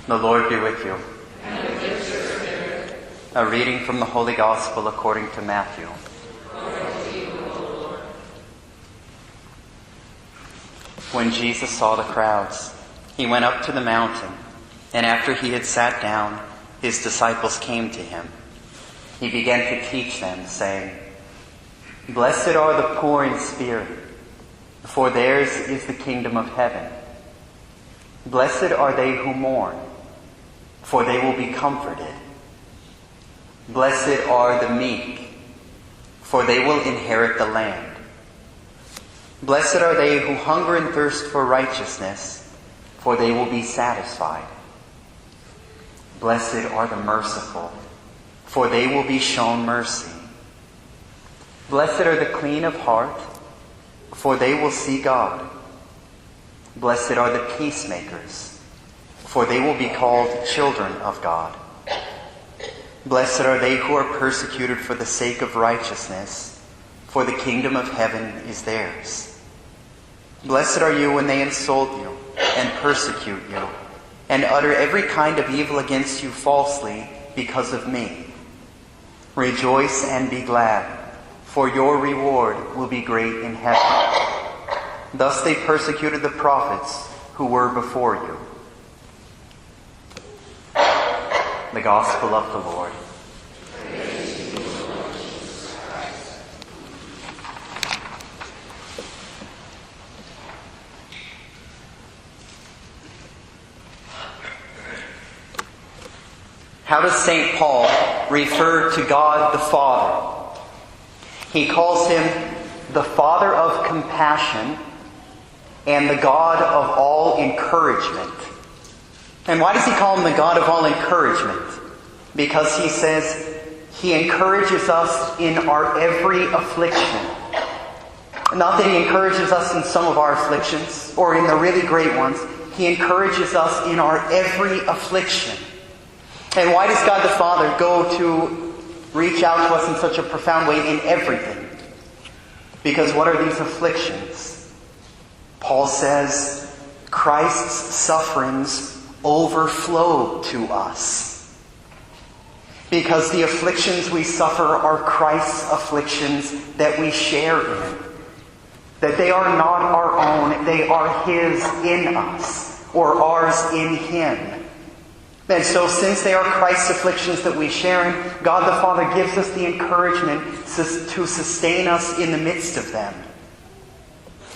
The Lord be with you. And with your spirit. A reading from the Holy Gospel according to Matthew. Glory to you, O Lord. When Jesus saw the crowds, he went up to the mountain, and after he had sat down, his disciples came to him. He began to teach them, saying, "Blessed are the poor in spirit, for theirs is the kingdom of heaven. Blessed are they who mourn, for they will be comforted. Blessed are the meek, for they will inherit the land. Blessed are they who hunger and thirst for righteousness, for they will be satisfied. Blessed are the merciful, for they will be shown mercy. Blessed are the clean of heart, for they will see God. Blessed are the peacemakers, for they will be called children of God. Blessed are they who are persecuted for the sake of righteousness, for the kingdom of heaven is theirs. Blessed are you when they insult you and persecute you, and utter every kind of evil against you falsely because of me. Rejoice and be glad, for your reward will be great in heaven. Thus they persecuted the prophets who were before you." The Gospel of the Lord. Praise to you, Lord Jesus Christ. How does St. Paul refer to God the Father? He calls him the Father of compassion and the God of all encouragement. And why does he call him the God of all encouragement? Because he says he encourages us in our every affliction. Not that he encourages us in some of our afflictions or in the really great ones. He encourages us in our every affliction. And why does God the Father go to reach out to us in such a profound way in everything? Because what are these afflictions? Paul says Christ's sufferings overflow to us. Because the afflictions we suffer are Christ's afflictions that we share in. That they are not our own, they are His in us, or ours in Him. And so since they are Christ's afflictions that we share in, God the Father gives us the encouragement to sustain us in the midst of them.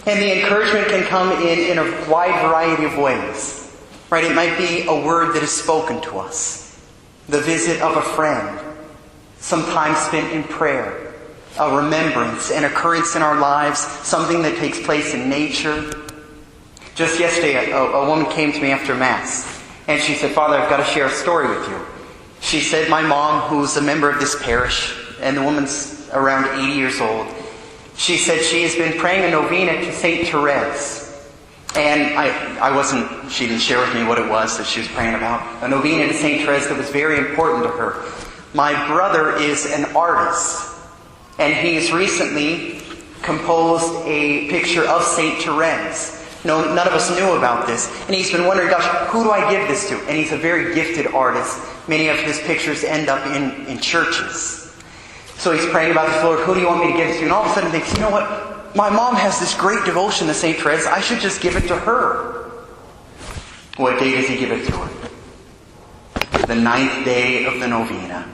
And the encouragement can come in a wide variety of ways. Right? It might be a word that is spoken to us, the visit of a friend, some time spent in prayer, a remembrance, an occurrence in our lives, something that takes place in nature. Just yesterday, a woman came to me after Mass, and she said, "Father, I've got to share a story with you." She said, "My mom, who's a member of this parish," and the woman's around 80 years old, she said she has been praying a novena to St. Therese. And she didn't share with me what it was that she was praying about. A novena to St. Therese that was very important to her. My brother is an artist, and he's recently composed a picture of St. Therese. No, none of us knew about this. And he's been wondering, gosh, who do I give this to? And he's a very gifted artist. Many of his pictures end up in churches. So he's praying about this, "Lord, who do you want me to give this to?" And all of a sudden he thinks, you know what? My mom has this great devotion to St. Therese. I should just give it to her. What day does he give it to her? The 9th day of the novena.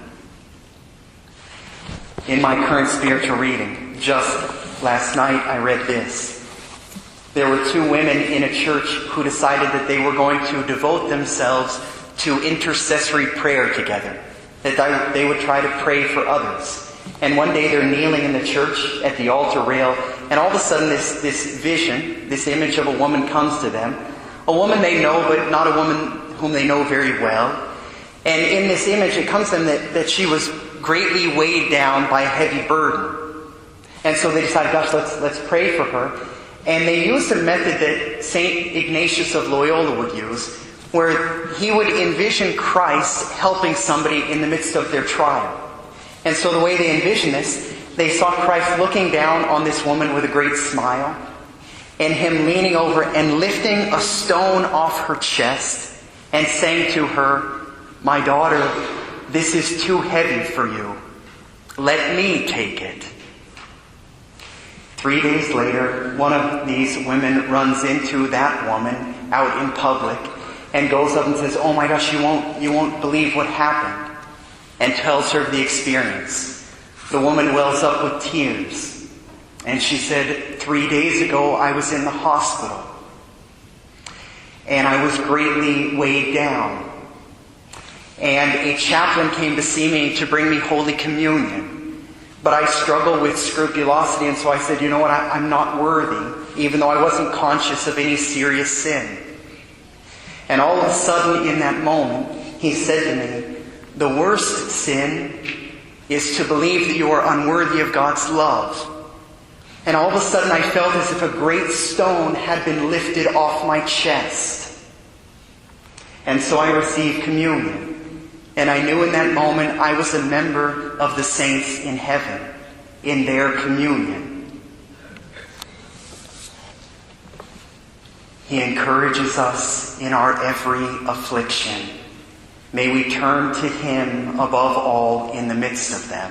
In my current spiritual reading, just last night, I read this. There were 2 women in a church who decided that they were going to devote themselves to intercessory prayer together. That they would try to pray for others. And one day they're kneeling in the church at the altar rail, and all of a sudden this vision, this image of a woman comes to them. A woman they know, but not a woman whom they know very well. And in this image it comes to them that she was greatly weighed down by a heavy burden. And so they decided, gosh, let's pray for her. And they used a method that St. Ignatius of Loyola would use, where he would envision Christ helping somebody in the midst of their trial. And so the way they envisioned this, they saw Christ looking down on this woman with a great smile, and Him leaning over and lifting a stone off her chest and saying to her, "My daughter, this is too heavy for you. Let me take it." 3 days later, one of these women runs into that woman out in public and goes up and says, "Oh my gosh, you won't believe what happened," and tells her the experience. The woman wells up with tears, and she said, 3 days ago I was in the hospital, and I was greatly weighed down. And a chaplain came to see me to bring me Holy Communion. But I struggle with scrupulosity, and so I said, "You know what, I'm not worthy," even though I wasn't conscious of any serious sin. And all of a sudden, in that moment, he said to me, "The worst sin is to believe that you are unworthy of God's love." And all of a sudden, I felt as if a great stone had been lifted off my chest. And so I received communion. And I knew in that moment I was a member of the saints in heaven, in their communion. He encourages us in our every affliction. May we turn to Him above all in the midst of them.